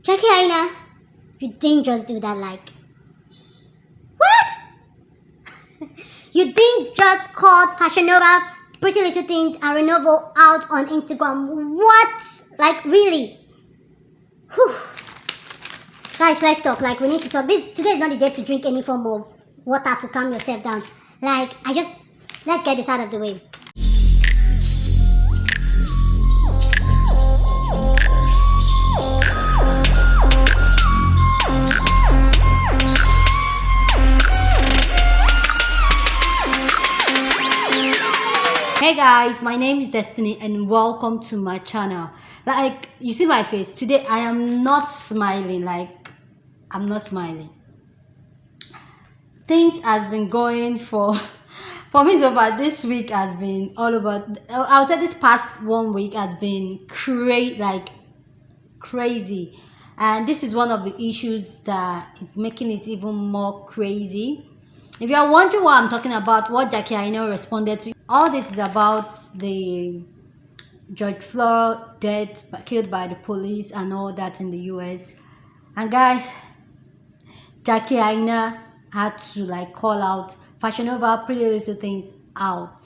Jackie Aina, you didn't just do that like. What? You didn't just call Fashion Nova, Pretty Little Things, and Revolve out on Instagram. What? Like, really? Whew. Guys, let's talk. Like, we need to talk. Today is not the day to drink any form of water to calm yourself down. Like, let's get this out of the way. Hey guys, my name is Destiny and welcome to my channel. Like, you see my face today, I am not smiling. Like, I'm not smiling. Things has been going for me so far. This week has been all over. I would say this past 1 week has been crazy, and this is one of the issues that is making it even more crazy. If you are wondering what I'm talking about, what Jackie Aina responded to, all this is about the George Floyd death, killed by the police and all that in the US. And guys, Jackie Aina had to call out Fashion Nova, Pretty Little Things out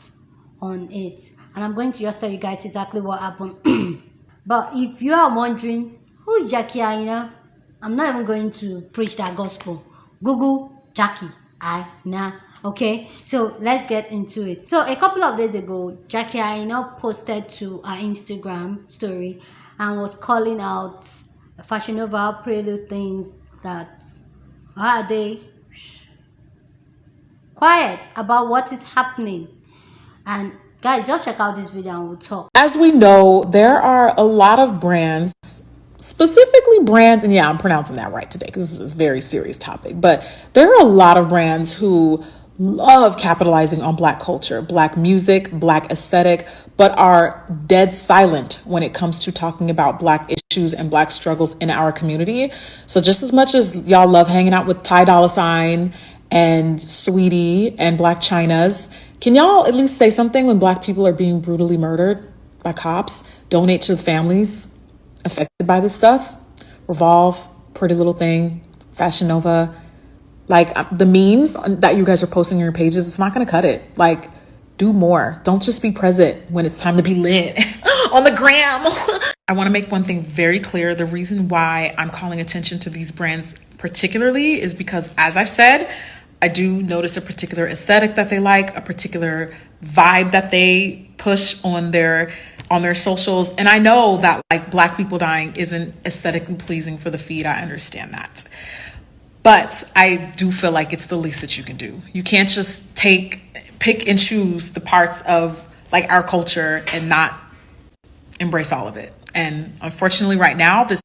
on it. And I'm going to just tell you guys exactly what happened. But if you are wondering, who is Jackie Aina? I'm not even going to preach that gospel. Google Jackie Aina. Okay, so let's get into it. So a couple of days ago, Jackie Aina posted to her Instagram story and was calling out Fashion Nova, Pretty Little Things, that are they quiet about what is happening. And guys, just check out this video and we'll talk. As we know, there are a lot of brands, specifically brands, and yeah, I'm pronouncing that right today because this is a very serious topic, but there are a lot of brands who love capitalizing on Black culture, Black music, Black aesthetic, but are dead silent when it comes to talking about Black issues and Black struggles in our community. So just as much as y'all love hanging out with Ty Dolla $ign and Sweetie and Black Chynas, can y'all at least say something when Black people are being brutally murdered by cops? Donate to the families affected by this stuff. Revolve, Pretty Little Thing, Fashion Nova. Like, the memes that you guys are posting on your pages, it's not going to cut it. Like, do more. Don't just be present when it's time to be lit on the gram. I want to make one thing very clear. The reason why I'm calling attention to these brands particularly is because, as I've said, I do notice a particular aesthetic that they like, a particular vibe that they push on their socials. And I know that Black people dying isn't aesthetically pleasing for the feed. I understand that. But I do feel like it's the least that you can do. You can't just pick and choose the parts of our culture and not embrace all of it. And unfortunately right now, this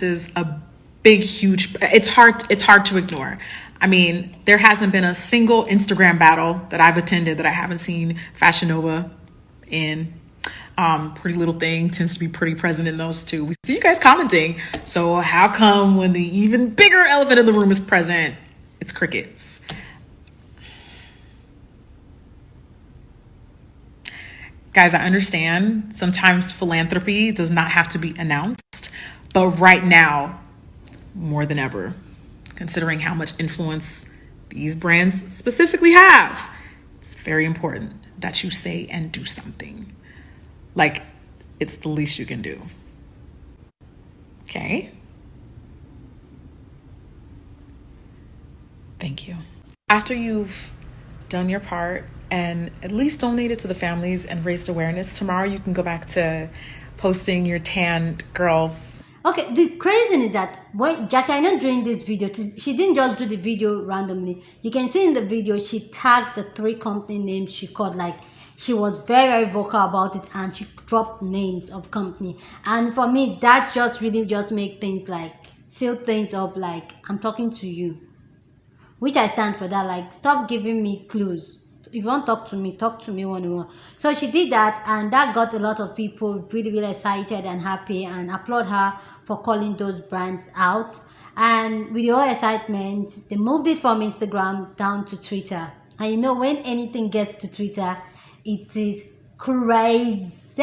is a big, huge, it's hard to ignore. I mean, there hasn't been a single Instagram battle that I've attended that I haven't seen Fashion Nova in. Pretty Little Thing tends to be pretty present in those too. We see you guys commenting. So how come when the even bigger elephant in the room is present, it's crickets? Guys, I understand sometimes philanthropy does not have to be announced, but right now, more than ever, considering how much influence these brands specifically have, it's very important that you say and do something. It's the least you can do. Okay? Thank you. After you've done your part and at least donated to the families and raised awareness, tomorrow you can go back to posting your tanned girls. Okay, the crazy thing is that when Jackie Aina doing this video, she didn't just do the video randomly. You can see in the video, she tagged the 3 company names she called. She was very vocal about it, and she dropped names of company. And for me, that just really make things seal things up. I'm talking to you, which I stand for that. Stop giving me clues. If you want to talk to me one-on-one. So she did that, and that got a lot of people really excited and happy, and applaud her for calling those brands out. And with all excitement, they moved it from Instagram down to Twitter. And you know, when anything gets to Twitter, it is crazy.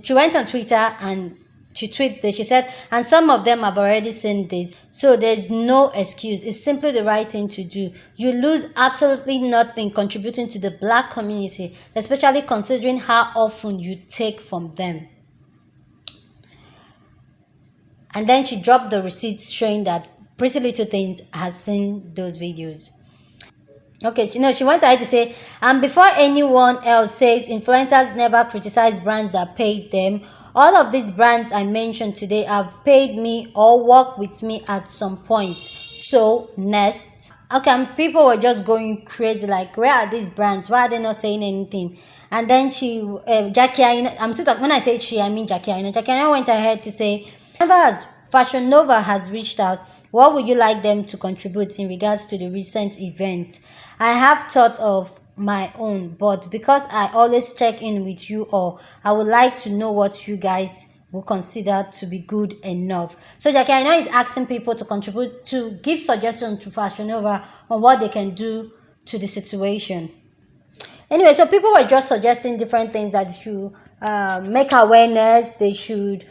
She went on Twitter and she tweeted this. She said, and some of them have already seen this, so there's no excuse. It's simply the right thing to do. You lose absolutely nothing contributing to the Black community, especially considering how often you take from them. And then she dropped the receipts showing that Pretty Little Things has seen those videos. Okay, she went ahead to say, and before anyone else says influencers never criticize brands that pays them, all of these brands I mentioned today have paid me or worked with me at some point. So, next. Okay, and people were just going crazy, like, where are these brands? Why are they not saying anything? And then Jackie Aina, I'm still talking, when I say she, I mean Jackie Aina. Jackie Aina went ahead to say, Fashion Nova has reached out. What would you like them to contribute in regards to the recent event? I have thought of my own, but because I always check in with you all, I would like to know what you guys will consider to be good enough. So Jackie, I know is asking people to contribute, to give suggestions to Fashion Nova on what they can do to the situation. Anyway, so people were just suggesting different things that should make awareness. They should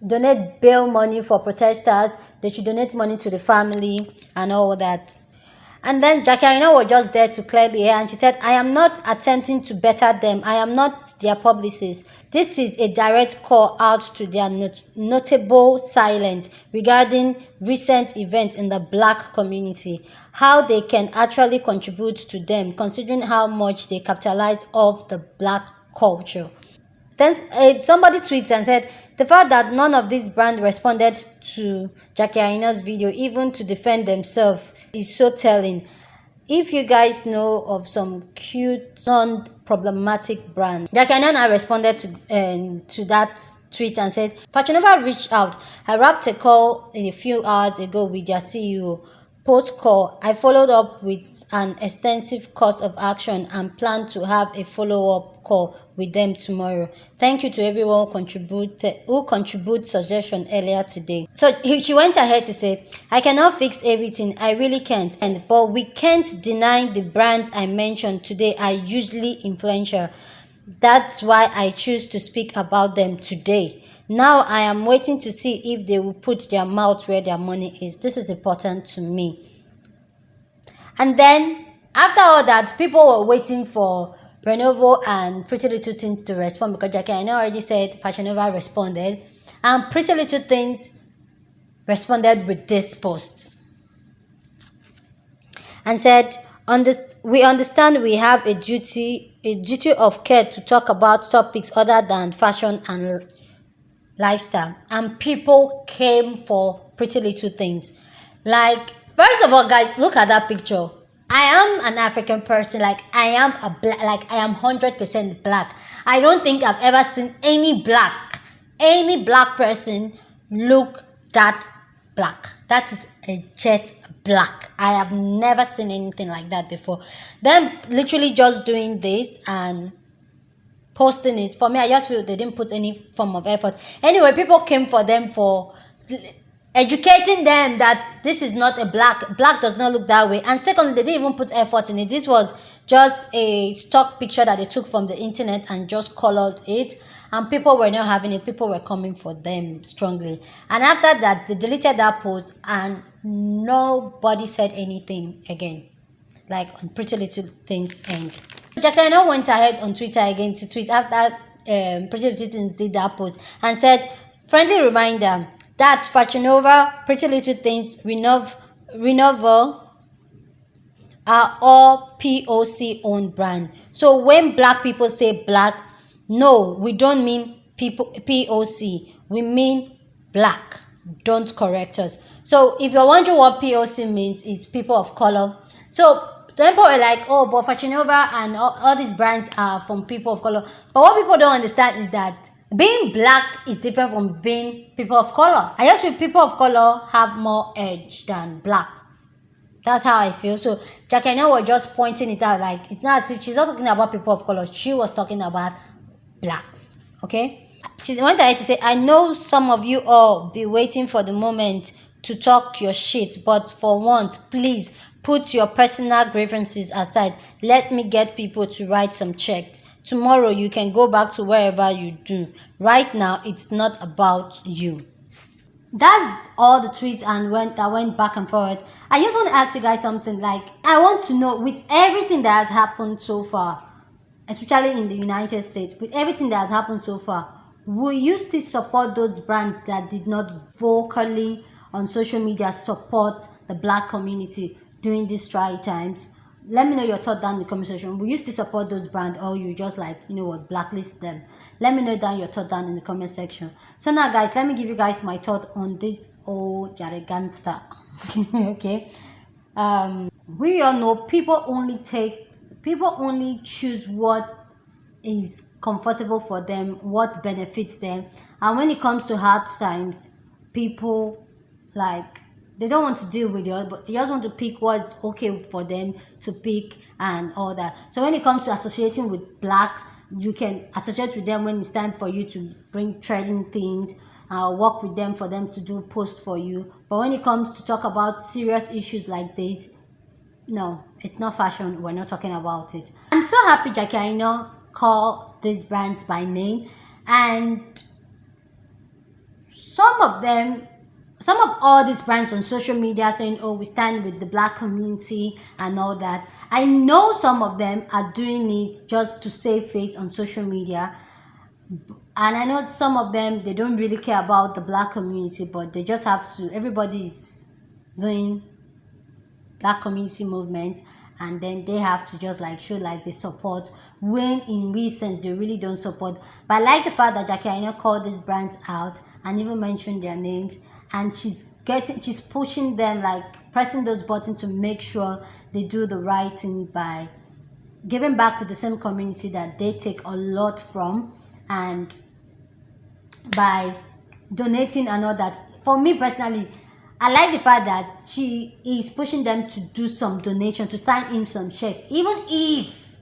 donate bail money for protesters. They should donate money to the family and all that. And then Jackie Aina was just there to clear the air, and she said, I am not attempting to better them. I am not their publicist. This is a direct call out to their notable silence regarding recent events in the Black community, how they can actually contribute to them, considering how much they capitalize off the Black culture. Then somebody tweets and said, the fact that none of these brands responded to Jackie Aina's video, even to defend themselves, is so telling. If you guys know of some cute, non-problematic brand. Jackie Aina responded to that tweet and said, Fashion Nova reached out. I wrapped a call a few hours ago with their CEO. Post-call, I followed up with an extensive course of action and plan to have a follow-up call with them tomorrow. Thank you to everyone who contributed suggestion earlier today. So she went ahead to say, I cannot fix everything, I really can't, but we can't deny the brands I mentioned today are usually influential. That's why I choose to speak about them today. Now I am waiting to see if they will put their mouth where their money is. This is important to me. And then, after all that, people were waiting for Revolve and Pretty Little Things to respond, because Jackie Aina already said Fashion Nova responded. And Pretty Little Things responded with this post. And said, we understand we have a duty of care to talk about topics other than fashion and lifestyle. And people came for Pretty Little Things. Like, first of all, guys, look at that picture. I am an African person. Like, I am 100% black. I don't think I've ever seen any black person look that black. That is a jet black. I have never seen anything like that before. Them literally just doing this and posting it. For me, I just feel they didn't put any form of effort. Anyway, people came for them for educating them that this is not a black does not look that way. And secondly, they didn't even put effort in it. This was just a stock picture that they took from the internet and just colored it, and people were not having it. People were coming for them strongly. And after that, they deleted that post and nobody said anything again, like on Pretty Little Things end. Jackie Aina went ahead on Twitter again to tweet after Pretty Little Things did that post and said, friendly reminder that Fashion Nova, Pretty Little Things, Revolve are all POC owned brand. So when black people say black, no, we don't mean POC. We mean black. Don't correct us. So if you're wondering what POC means, it's people of color. So then people are like, oh, but Fashion Nova and all these brands are from people of color. But what people don't understand is that being black is different from being people of color. I just feel people of color have more edge than blacks. That's how I feel. So Jackie Aina was just pointing it out, like it's not as if she's not talking about people of color. She was talking about blacks. Okay? She went ahead to say, I know some of you all be waiting for the moment to talk your shit, but for once, please put your personal grievances aside. Let me get people to write some checks tomorrow you can go back to wherever you do. Right now, it's not about you. That's all the tweets and that went back and forth. I just want to ask you guys something. Like, I want to know, with everything that has happened so far, especially in the United States, with everything that has happened so far, will you still support those brands that did not vocally on social media support the black community during these trying times? Let me know your thought down in the comment section. Will you still support those brands, or you just, like, you know what, blacklist them? Let me know down your thought down in the comment section. So now, guys, let me give you guys my thought on this old Jarigangster. Okay. We all know people only choose what is comfortable for them, what benefits them. And when it comes to hard times, people, like, they don't want to deal with it, but they just want to pick what's okay for them to pick and all that. So when it comes to associating with blacks, you can associate with them when it's time for you to bring trending things, work with them for them to do posts for you. But when it comes to talk about serious issues like this, no, it's not fashion. We're not talking about it. I'm so happy Jackie Aina called these brands by name, and some of all these brands on social media saying, oh, we stand with the black community and all that. I know some of them are doing it just to save face on social media, and I know some of them, they don't really care about the black community, but they just have to. Everybody is doing black community movement, and then they have to just, like, show like they support, when in real sense they really don't support. But I like the fact that Jackie Aina called these brands out and even mentioned their names, and she's pushing them, like pressing those buttons to make sure they do the right thing by giving back to the same community that they take a lot from, and by donating and all that. For me personally, I like the fact that she is pushing them to do some donation, to sign in some check. Even if,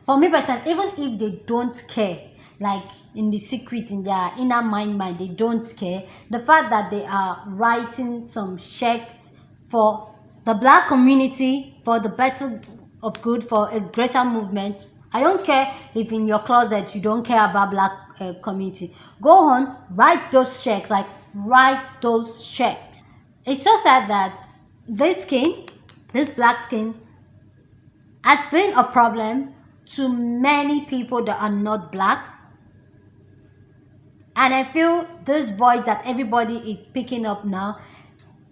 for me personally, even if they don't care, like in the secret, in their inner mind, they don't care. The fact that they are writing some checks for the black community, for the better of good, for a greater movement. I don't care if in your closet you don't care about black community. Go on, write those checks, like write those checks. It's so sad that this black skin, has been a problem to many people that are not blacks. And I feel this voice that everybody is picking up now,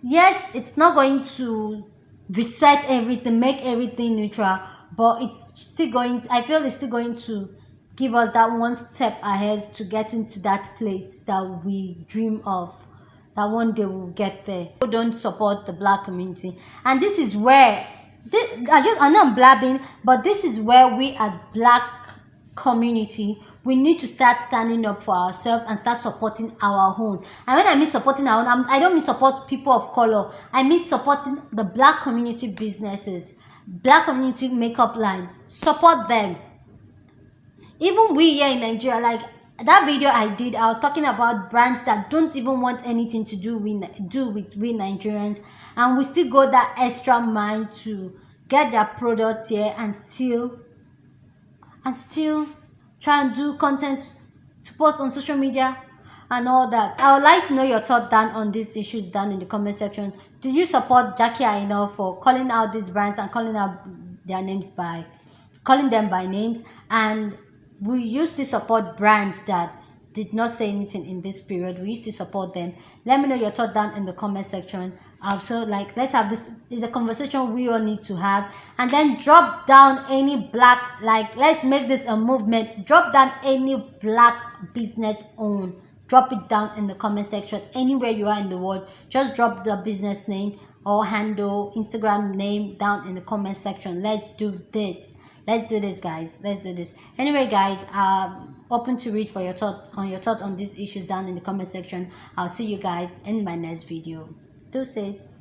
yes, it's not going to reset everything, make everything neutral, but it's still going to, I feel it's still going to give us that one step ahead to get into that place that we dream of, that one day we'll get there. People don't support the black community, and this is where I know I'm blabbing, but this is where we as black community, we need to start standing up for ourselves and start supporting our own. And when I mean supporting our own, I don't mean support people of color. I mean supporting the black community businesses, black community makeup line. Support them. Even we here in Nigeria, like that video I did, I was talking about brands that don't even want anything to do with we Nigerians, and we still go that extra mile to get their products here and still try and do content to post on social media and all that. I would like to know your thought down on these issues down in the comment section. Do you support Jackie Aina for calling out these brands and calling them by names? And we used to support brands that did not say anything in this period. We used to support them. Let me know your thought down in the comment section. Also, like, let's have this is a conversation we all need to have, and then drop down any black, like, let's make this a movement. Drop down any black business own, drop it down in the comment section. Anywhere you are in the world, just drop the business name or handle, Instagram name down in the comment section. Let's do this. Let's do this, guys. Let's do this. Anyway, guys, open to read for your thought on these issues down in the comment section. I'll see you guys in my next video. Deuces.